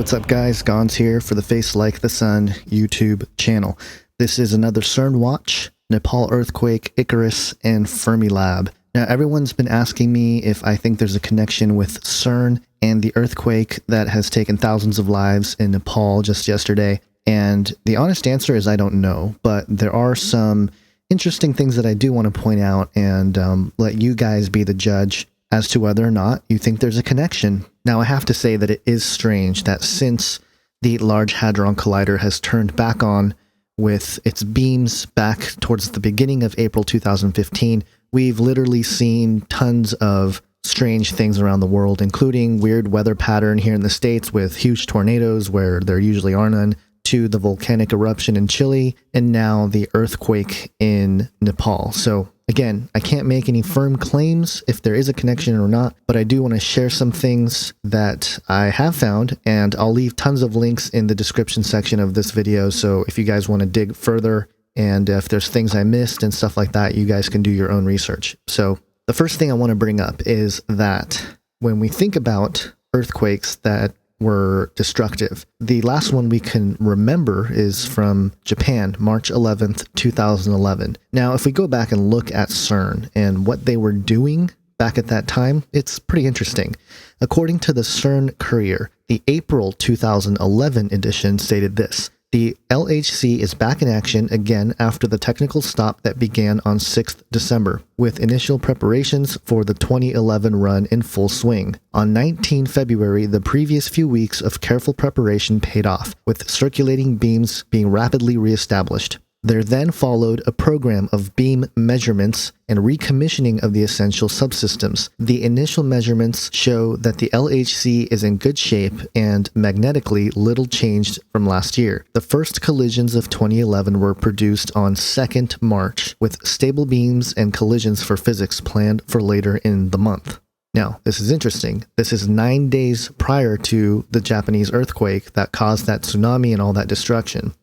What's up guys, Gons here for the Face Like the Sun YouTube channel. This is another CERN watch, Nepal earthquake, Icarus, and Fermilab. Now everyone's been asking me if I think there's a connection with CERN and the earthquake that has taken thousands of lives in Nepal just yesterday. And the honest answer is I don't know, but there are some interesting things that I do want to point out and let you guys be the judge as to whether or not you think there's a connection. Now, I have to say that it is strange that since the Large Hadron Collider has turned back on with its beams back towards the beginning of April 2015, we've literally seen tons of strange things around the world, including weird weather pattern here in the States with huge tornadoes where there usually are none, to the volcanic eruption in Chile, and now the earthquake in Nepal. So again, I can't make any firm claims if there is a connection or not, but I do want to share some things that I have found, and I'll leave tons of links in the description section of this video. So if you guys want to dig further, and if there's things I missed and stuff like that, you guys can do your own research. So the first thing I want to bring up is that when we think about earthquakes that were destructive, the last one we can remember is from Japan, March 11th, 2011. Now, if we go back and look at CERN and what they were doing back at that time, it's pretty interesting. According to the CERN Courier, the April 2011 edition stated this: the LHC is back in action again after the technical stop that began on 6th December, with initial preparations for the 2011 run in full swing. On 19 February, the previous few weeks of careful preparation paid off, with circulating beams being rapidly reestablished. There then followed a program of beam measurements and recommissioning of the essential subsystems. The initial measurements show that the LHC is in good shape and magnetically little changed from last year. The first collisions of 2011 were produced on 2nd March, with stable beams and collisions for physics planned for later in the month. Now, this is interesting. This is 9 days prior to the Japanese earthquake that caused that tsunami and all that destruction.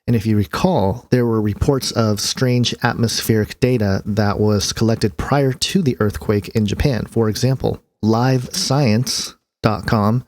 And if you recall, there were reports of strange atmospheric data that was collected prior to the earthquake in Japan. For example, LiveScience.com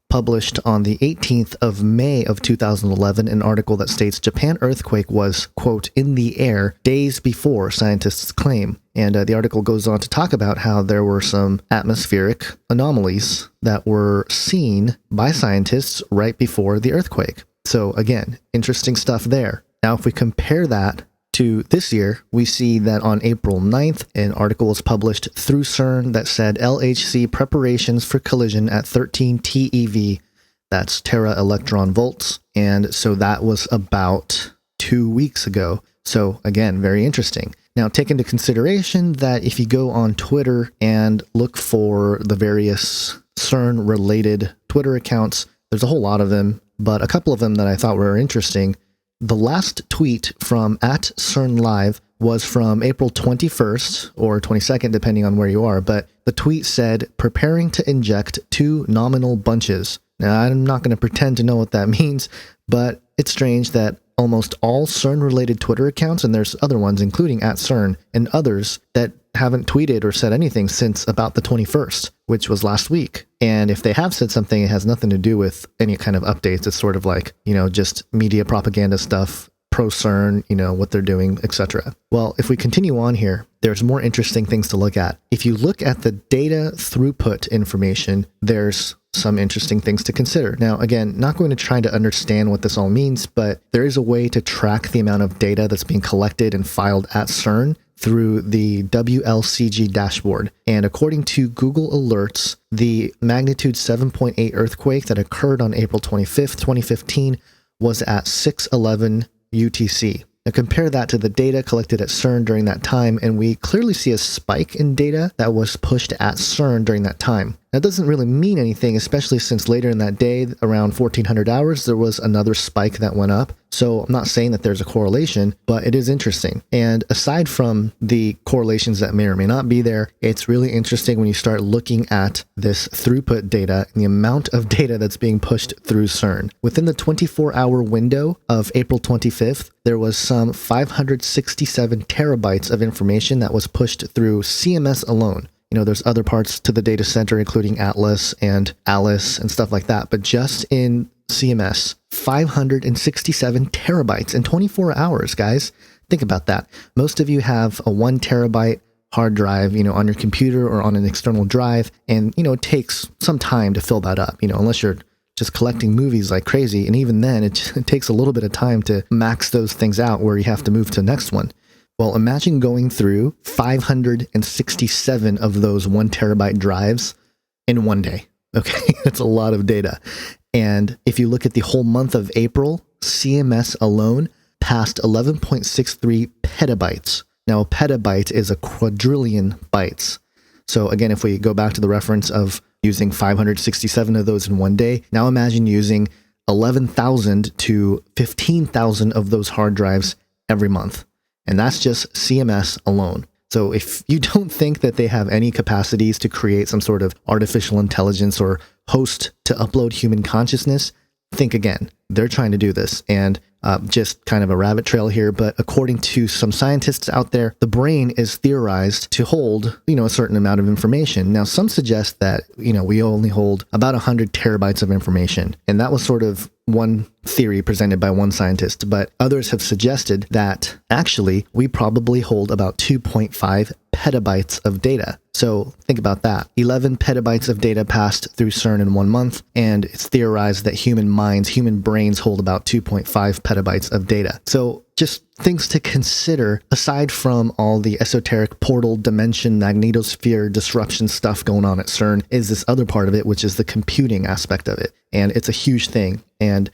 published on the 18th of May of 2011 an article that states Japan earthquake was, quote, in the air days before scientists claim. And the article goes on to talk about how there were some atmospheric anomalies that were seen by scientists right before the earthquake. So again, interesting stuff there. Now, if we compare that to this year, we see that on April 9th, an article was published through CERN that said LHC preparations for collision at 13 TeV, that's tera electron volts. And so that was about 2 weeks ago. So again, very interesting. Now, take into consideration that if you go on Twitter and look for the various CERN-related Twitter accounts, there's a whole lot of them, but a couple of them that I thought were interesting. The last tweet from @CERNLive was from April 21st or 22nd, depending on where you are, but the tweet said, preparing to inject 2 nominal bunches. Now, I'm not going to pretend to know what that means, but it's strange that almost all CERN-related Twitter accounts, and there's other ones, including @CERN, and others that haven't tweeted or said anything since about the 21st, which was last week. And if they have said something, it has nothing to do with any kind of updates. It's sort of like, just media propaganda stuff, pro-CERN, what they're doing, etc. Well, if we continue on here, there's more interesting things to look at. If you look at the data throughput information, there's some interesting things to consider. Now, again, not going to try to understand what this all means, but there is a way to track the amount of data that's being collected and filed at CERN through the WLCG dashboard. And according to Google Alerts, the magnitude 7.8 earthquake that occurred on April 25th, 2015 was at 6:11 UTC. Now compare that to the data collected at CERN during that time, and we clearly see a spike in data that was pushed at CERN during that time. That doesn't really mean anything, especially since later in that day, around 1400 hours, there was another spike that went up. So I'm not saying that there's a correlation, but it is interesting. And aside from the correlations that may or may not be there, it's really interesting when you start looking at this throughput data and the amount of data that's being pushed through CERN. Within the 24-hour window of April 25th, there was some 567 terabytes of information that was pushed through CMS alone. There's other parts to the data center, including Atlas and Alice and stuff like that. But just in CMS, 567 terabytes in 24 hours, guys. Think about that. Most of you have a 1 terabyte hard drive, on your computer or on an external drive. And, it takes some time to fill that up, unless you're just collecting movies like crazy. And even then, it takes a little bit of time to max those things out where you have to move to the next one. Well, imagine going through 567 of those 1 terabyte drives in one day. Okay, that's a lot of data. And if you look at the whole month of April, CMS alone passed 11.63 petabytes. Now, a petabyte is a quadrillion bytes. So again, if we go back to the reference of using 567 of those in one day, now imagine using 11,000 to 15,000 of those hard drives every month. And that's just CMS alone. So if you don't think that they have any capacities to create some sort of artificial intelligence or host to upload human consciousness, think again. They're trying to do this. And just kind of a rabbit trail here, but according to some scientists out there, the brain is theorized to hold, a certain amount of information. Now, some suggest that, we only hold about 100 terabytes of information. And that was sort of one theory presented by one scientist, but others have suggested that actually we probably hold about 2.5 petabytes of data. So think about that. 11 petabytes of data passed through CERN in 1 month, and it's theorized that human brains hold about 2.5 petabytes of data. So just things to consider, aside from all the esoteric portal dimension, magnetosphere disruption stuff going on at CERN, is this other part of it, which is the computing aspect of it. And it's a huge thing. And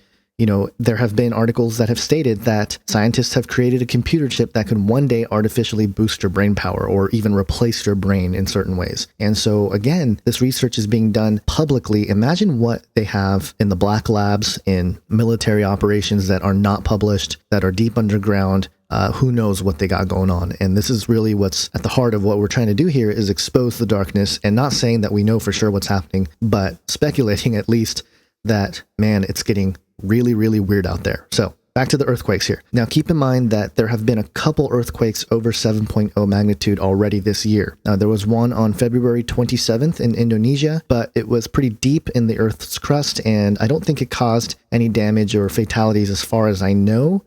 there have been articles that have stated that scientists have created a computer chip that can one day artificially boost your brain power or even replace your brain in certain ways. And so again, this research is being done publicly. Imagine what they have in the black labs, in military operations that are not published, that are deep underground. Who knows what they got going on. And this is really what's at the heart of what we're trying to do here, is expose the darkness, and not saying that we know for sure what's happening, but speculating at least that, man, it's getting really, really weird out there. So back to the earthquakes here. Now, keep in mind that there have been a couple earthquakes over 7.0 magnitude already this year. There was one on February 27th in Indonesia, but it was pretty deep in the Earth's crust, and I don't think it caused any damage or fatalities as far as I know.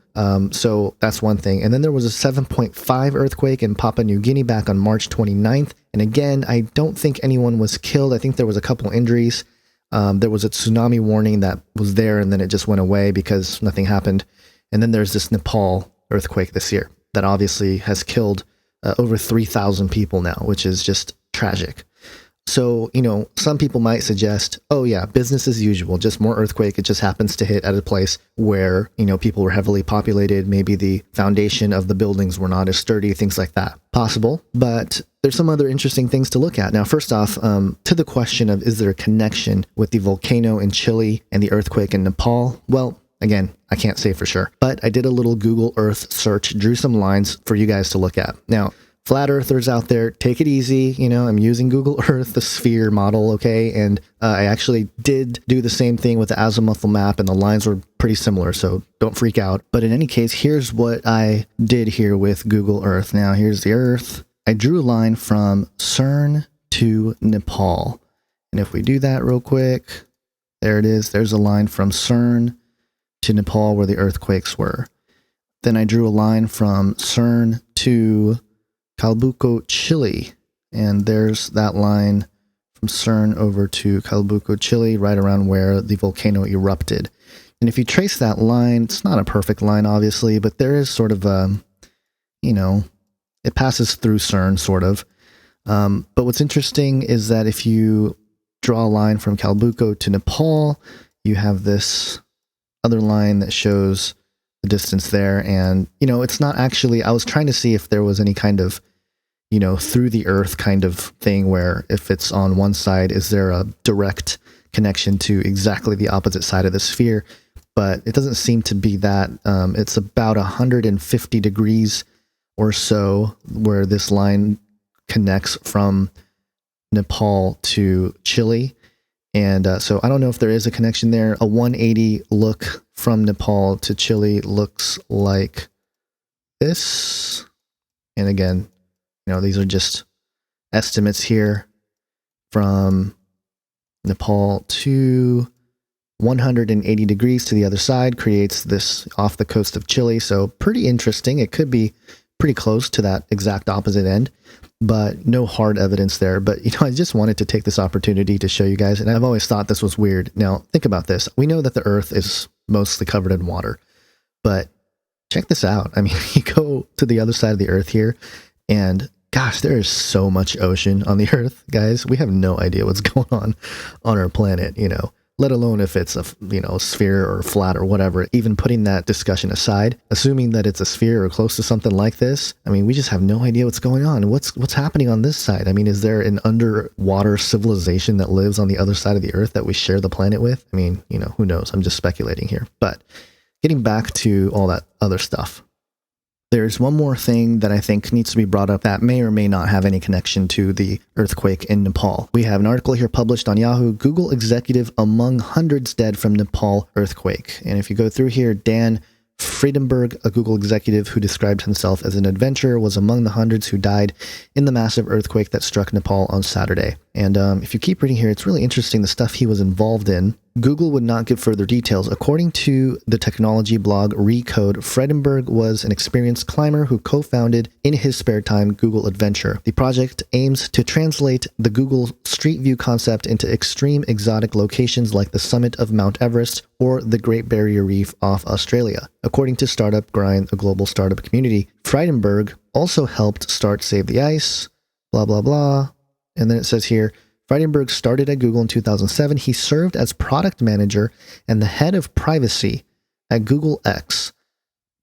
So that's one thing. And then there was a 7.5 earthquake in Papua New Guinea back on March 29th. And again, I don't think anyone was killed. I think there was a couple injuries. There was a tsunami warning that was there, and then it just went away because nothing happened. And then there's this Nepal earthquake this year that obviously has killed over 3,000 people now, which is just tragic. So, some people might suggest, oh yeah, business as usual, just more earthquake. It just happens to hit at a place where, people were heavily populated. Maybe the foundation of the buildings were not as sturdy, things like that. Possible, but there's some other interesting things to look at. Now, first off, to the question of, is there a connection with the volcano in Chile and the earthquake in Nepal? Well, again, I can't say for sure, but I did a little Google Earth search, drew some lines for you guys to look at. Now, flat earthers out there, take it easy. I'm using Google Earth, the sphere model, okay? And I actually did do the same thing with the azimuthal map, and the lines were pretty similar, so don't freak out. But in any case, here's what I did here with Google Earth. Now, here's the Earth. I drew a line from CERN to Nepal. And if we do that real quick, there it is. There's a line from CERN to Nepal where the earthquakes were. Then I drew a line from CERN to Calbuco, Chile, and there's that line from CERN over to Calbuco, Chile, right around where the volcano erupted. And if you trace that line, it's not a perfect line, obviously, but there is sort of a, it passes through CERN, sort of. But what's interesting is that if you draw a line from Calbuco to Nepal, you have this other line that shows the distance there. And, it's not actually, I was trying to see if there was any kind of, through the earth kind of thing where if it's on one side, is there a direct connection to exactly the opposite side of the sphere? But it doesn't seem to be that. It's about 150 degrees or so where this line connects from Nepal to Chile. And so I don't know if there is a connection there. A 180 look from Nepal to Chile looks like this. And again, these are just estimates here from Nepal to 180 degrees to the other side creates this off the coast of Chile. So pretty interesting. It could be pretty close to that exact opposite end, but no hard evidence there. But, I just wanted to take this opportunity to show you guys. And I've always thought this was weird. Now, think about this. We know that the Earth is mostly covered in water, but check this out. I mean, you go to the other side of the Earth here, and gosh, there is so much ocean on the Earth, guys. We have no idea what's going on our planet, let alone if it's a sphere or flat or whatever. Even putting that discussion aside, assuming that it's a sphere or close to something like this, I mean, we just have no idea what's going on. What's happening on this side? I mean, is there an underwater civilization that lives on the other side of the Earth that we share the planet with? I mean, who knows? I'm just speculating here. But getting back to all that other stuff, there's one more thing that I think needs to be brought up that may or may not have any connection to the earthquake in Nepal. We have an article here published on Yahoo: Google executive among hundreds dead from Nepal earthquake. And if you go through here, Dan Friedenberg, a Google executive who described himself as an adventurer, was among the hundreds who died in the massive earthquake that struck Nepal on Saturday. And if you keep reading here, it's really interesting the stuff he was involved in. Google would not give further details. According to the technology blog Recode, Friedenberg was an experienced climber who co-founded in his spare time Google Adventure. The project aims to translate the Google Street View concept into extreme exotic locations like the summit of Mount Everest or the Great Barrier Reef off Australia. According to Startup Grind, a global startup community, Friedenberg also helped start Save the Ice, blah, blah, blah. And then it says here, Friedenberg started at Google in 2007. He served as product manager and the head of privacy at Google X,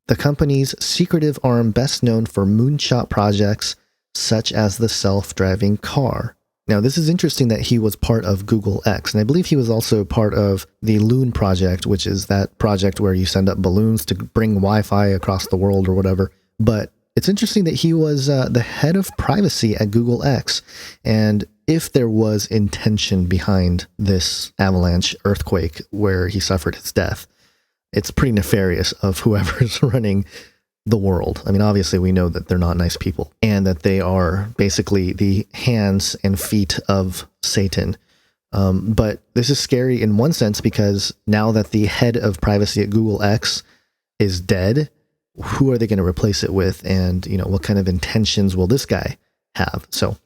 the company's secretive arm best known for moonshot projects such as the self-driving car. Now, this is interesting that he was part of Google X, and I believe he was also part of the Loon project, which is that project where you send up balloons to bring Wi-Fi across the world or whatever. But it's interesting that he was the head of privacy at Google X, and if there was intention behind this avalanche earthquake where he suffered his death, it's pretty nefarious of whoever's running the world. I mean, obviously we know that they're not nice people and that they are basically the hands and feet of Satan. But this is scary in one sense because now that the head of privacy at Google X is dead, who are they going to replace it with? And, what kind of intentions will this guy have? So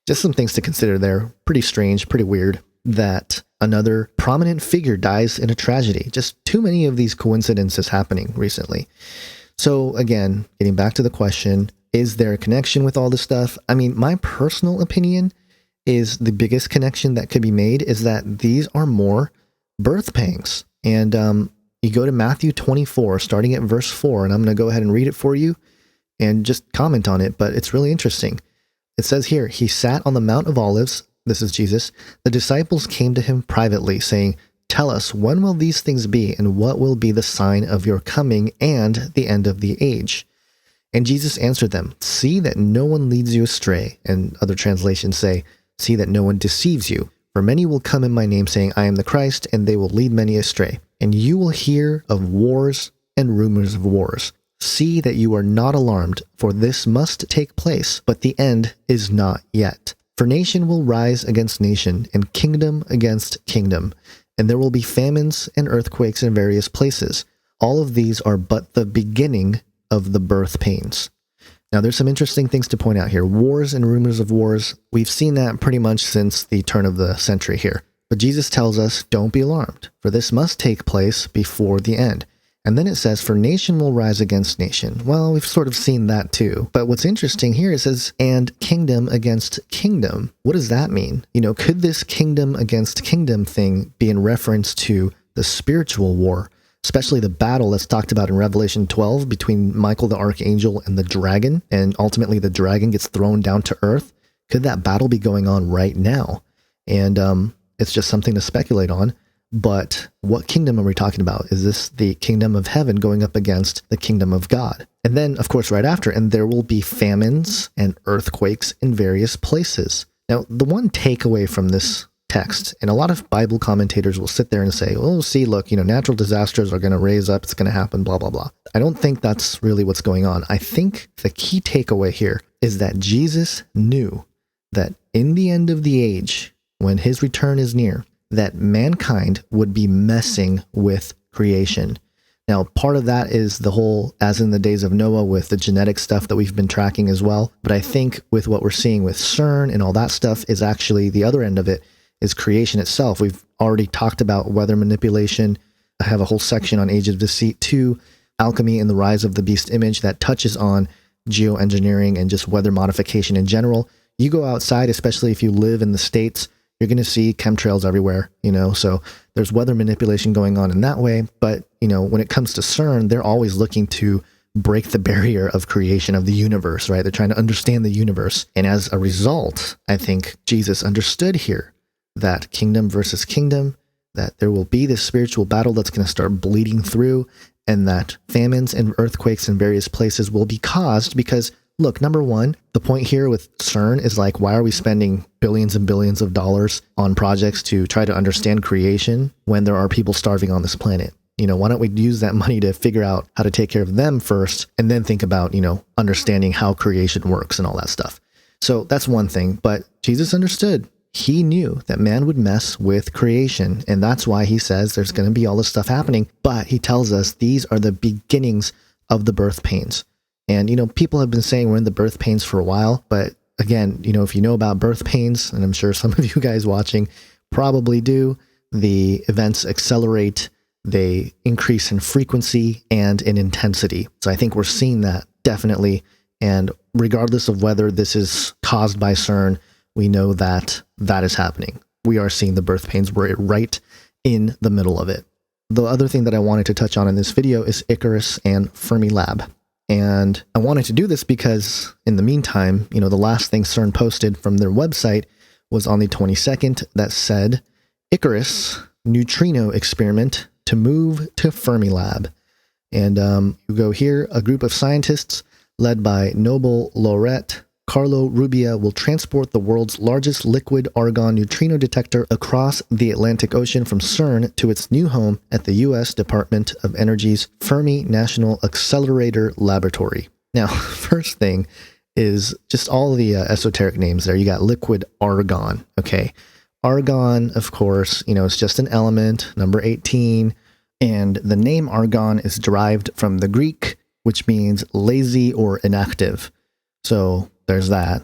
just some things to consider there. Pretty strange, pretty weird that another prominent figure dies in a tragedy. Just too many of these coincidences happening recently. So again, getting back to the question, is there a connection with all this stuff? I mean, my personal opinion is the biggest connection that could be made is that these are more birth pangs. And you go to Matthew 24, starting at verse 4, and I'm going to go ahead and read it for you and just comment on it, but it's really interesting. It says here, he sat on the Mount of Olives. This is Jesus. The disciples came to him privately, saying, "Tell us, when will these things be, and what will be the sign of your coming and the end of the age?" And Jesus answered them, "See that no one leads you astray." And other translations say, "See that no one deceives you. For many will come in my name, saying, I am the Christ, and they will lead many astray. And you will hear of wars and rumors of wars. See that you are not alarmed, for this must take place, but the end is not yet. For nation will rise against nation, and kingdom against kingdom, and there will be famines and earthquakes in various places. All of these are but the beginning of the birth pains." Now, there's some interesting things to point out here. Wars and rumors of wars, we've seen that pretty much since the turn of the century here. But Jesus tells us, don't be alarmed, for this must take place before the end. And then it says, for nation will rise against nation. Well, we've sort of seen that too. But what's interesting here, it says, and kingdom against kingdom. What does that mean? Could this kingdom against kingdom thing be in reference to the spiritual war, especially the battle that's talked about in Revelation 12 between Michael the archangel and the dragon, and ultimately the dragon gets thrown down to earth? Could that battle be going on right now? And it's just something to speculate on. But what kingdom are we talking about? Is this the kingdom of heaven going up against the kingdom of God? And then, of course, right after, and there will be famines and earthquakes in various places. Now, the one takeaway from this text, and a lot of Bible commentators will sit there and say, oh, see, look, natural disasters are going to raise up, it's going to happen, blah, blah, blah. I don't think that's really what's going on. I think the key takeaway here is that Jesus knew that in the end of the age, when his return is near, that mankind would be messing with creation. Now, part of that is the whole, as in the days of Noah, with the genetic stuff that we've been tracking as well. But I think with what we're seeing with CERN and all that stuff is actually the other end of it is creation itself. We've already talked about weather manipulation. I have a whole section on Age of Deceit 2, alchemy and the rise of the beast image that touches on geoengineering and just weather modification in general. You go outside, especially if you live in the States, you're going to see chemtrails everywhere, so there's weather manipulation going on in that way. But, when it comes to CERN, they're always looking to break the barrier of creation of the universe, right? They're trying to understand the universe. And as a result, I think Jesus understood here that kingdom versus kingdom, that there will be this spiritual battle that's going to start bleeding through, and that famines and earthquakes in various places will be caused because, look, number one, the point here with CERN is like, why are we spending billions and billions of dollars on projects to try to understand creation when there are people starving on this planet? Why don't we use that money to figure out how to take care of them first and then think about, understanding how creation works and all that stuff. So that's one thing. But Jesus understood. He knew that man would mess with creation. And that's why he says there's going to be all this stuff happening. But he tells us these are the beginnings of the birth pains. And, people have been saying we're in the birth pains for a while. But again, if you know about birth pains, and I'm sure some of you guys watching probably do, the events accelerate, they increase in frequency and in intensity. So I think we're seeing that definitely. And regardless of whether this is caused by CERN, we know that that is happening. We are seeing the birth pains. We're right in the middle of it. The other thing that I wanted to touch on in this video is Icarus and Fermilab. And I wanted to do this because in the meantime, the last thing CERN posted from their website was on the 22nd that said, Icarus neutrino experiment to move to Fermilab. And you go here, a group of scientists led by Nobel laureate Carlo Rubbia will transport the world's largest liquid argon neutrino detector across the Atlantic Ocean from CERN to its new home at the U.S. Department of Energy's Fermi National Accelerator Laboratory. Now, first thing is just all the esoteric names there. You got liquid argon, okay? Argon, of course, it's just an element, number 18, and the name argon is derived from the Greek, which means lazy or inactive. So there's that.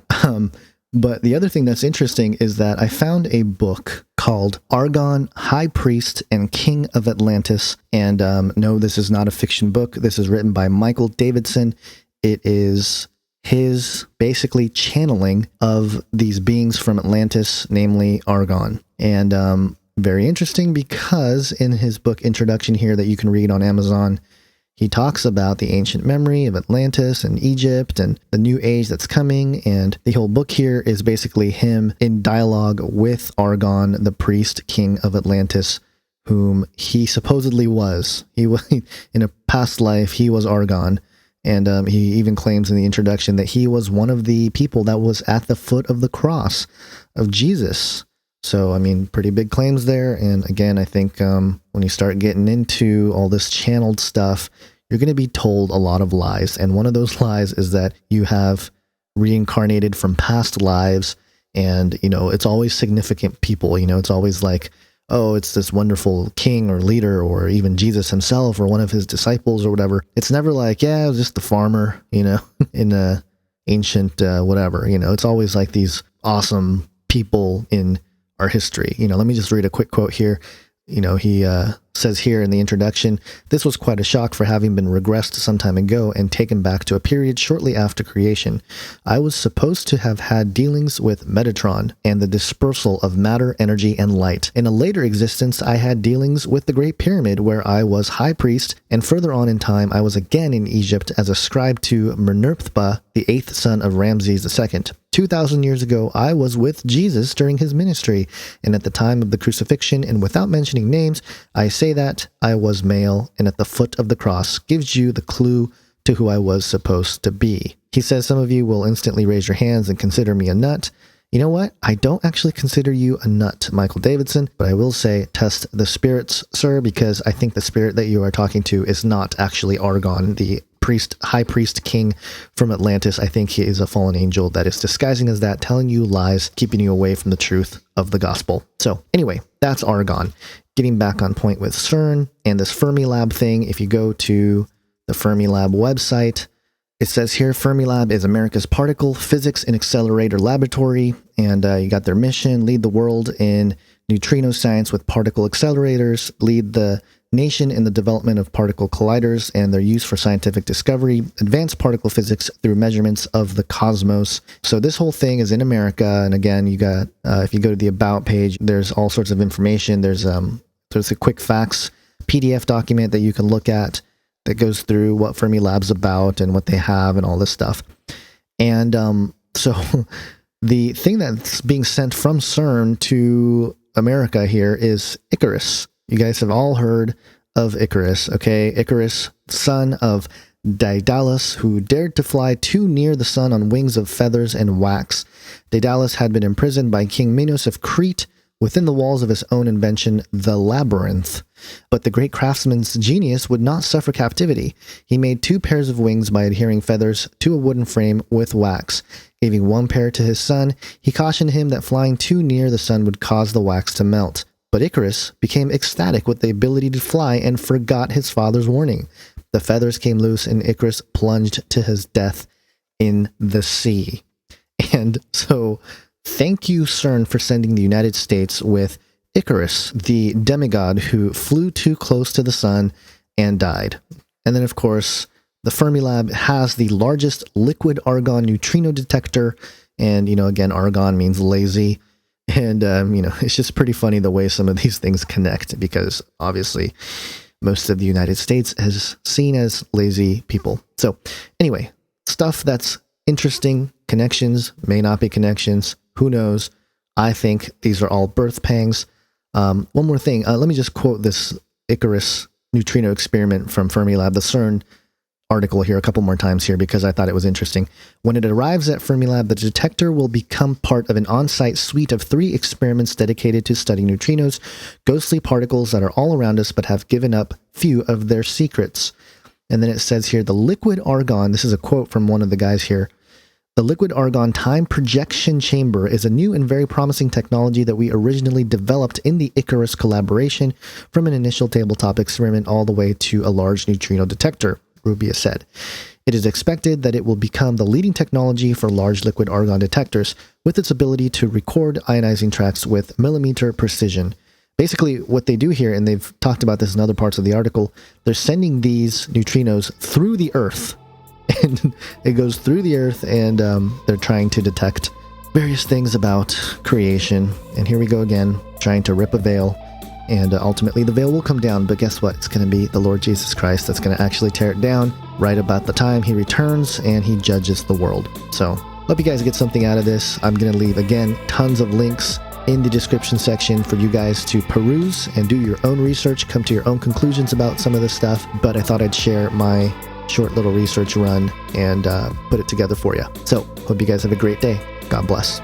But the other thing that's interesting is that I found a book called Argon, High Priest and King of Atlantis. And no, this is not a fiction book. This is written by Michael Davidson. It is his basically channeling of these beings from Atlantis, namely Argon. And very interesting because in his book introduction here that you can read on Amazon, he talks about the ancient memory of Atlantis and Egypt and the new age that's coming. And the whole book here is basically him in dialogue with Argon, the priest king of Atlantis, whom he supposedly was. He was in a past life, he was Argon. And he even claims in the introduction that he was one of the people that was at the foot of the cross of Jesus. So, I mean, pretty big claims there. And again, I think when you start getting into all this channeled stuff, you're going to be told a lot of lies. And one of those lies is that you have reincarnated from past lives. And, it's always significant people. It's always like, oh, it's this wonderful king or leader or even Jesus himself or one of his disciples or whatever. It's never like, yeah, it was just the farmer, in a ancient whatever. It's always like these awesome people in our history. Let me just read a quick quote here. He says here in the introduction, this was quite a shock for having been regressed some time ago and taken back to a period shortly after creation. I was supposed to have had dealings with Metatron and the dispersal of matter, energy, and light. In a later existence, I had dealings with the Great Pyramid where I was high priest, and further on in time, I was again in Egypt as a scribe to Merneptah, the eighth son of Ramses II. 2,000 years ago, I was with Jesus during his ministry, and at the time of the crucifixion, and without mentioning names, I say that I was male, and at the foot of the cross gives you the clue to who I was supposed to be. He says some of you will instantly raise your hands and consider me a nut. You know what? I don't actually consider you a nut, Michael Davidson, but I will say test the spirits, sir, because I think the spirit that you are talking to is not actually Argon, the high priest king from Atlantis. I think he is a fallen angel that is disguising as that, telling you lies, keeping you away from the truth of the gospel. So anyway, that's argon. Getting back on point with CERN and this Fermilab thing, if you go to the Fermilab website, it says here, Fermilab is America's particle physics and accelerator laboratory, and you got their mission: lead the world in neutrino science with particle accelerators, lead the nation in the development of particle colliders and their use for scientific discovery, advance particle physics through measurements of the cosmos. So this whole thing is in America, and again, you got if you go to the About page, there's all sorts of information. There's a quick facts PDF document that you can look at that goes through what Fermilab's about and what they have and all this stuff. And so the thing that's being sent from CERN to America here is Icarus. You guys have all heard of Icarus, okay? Icarus, son of Daedalus, who dared to fly too near the sun on wings of feathers and wax. Daedalus had been imprisoned by King Minos of Crete within the walls of his own invention, the labyrinth. But the great craftsman's genius would not suffer captivity. He made 2 pairs of wings by adhering feathers to a wooden frame with wax. Giving 1 pair to his son, he cautioned him that flying too near the sun would cause the wax to melt. But Icarus became ecstatic with the ability to fly and forgot his father's warning. The feathers came loose and Icarus plunged to his death in the sea. And so, thank you, CERN, for sending the United States with Icarus, the demigod who flew too close to the sun and died. And then, of course, the Fermilab has the largest liquid argon neutrino detector. And, again, argon means lazy. And, it's just pretty funny the way some of these things connect, because obviously most of the United States is seen as lazy people. So anyway, stuff that's interesting, connections, may not be connections, who knows? I think these are all birth pangs. One more thing, let me just quote this Icarus neutrino experiment from Fermilab, the CERN article here a couple more times here, because I thought it was interesting. When it arrives at Fermilab, the detector will become part of an on-site suite of 3 experiments dedicated to studying neutrinos, ghostly particles that are all around us but have given up few of their secrets. And then it says here, the liquid argon, this is a quote from one of the guys here, the liquid argon time projection chamber is a new and very promising technology that we originally developed in the Icarus collaboration, from an initial tabletop experiment all the way to a large neutrino detector, Rubia said. It is expected that it will become the leading technology for large liquid argon detectors, with its ability to record ionizing tracks with millimeter precision. Basically, what they do here, and they've talked about this in other parts of the article, they're sending these neutrinos through the Earth. And it goes through the Earth, and they're trying to detect various things about creation. And here we go again, trying to rip a veil. And ultimately the veil will come down, but guess what? It's going to be the Lord Jesus Christ that's going to actually tear it down right about the time he returns and he judges the world. So, hope you guys get something out of this. I'm going to leave, again, tons of links in the description section for you guys to peruse and do your own research, come to your own conclusions about some of this stuff. But I thought I'd share my short little research run and put it together for you. So, hope you guys have a great day. God bless.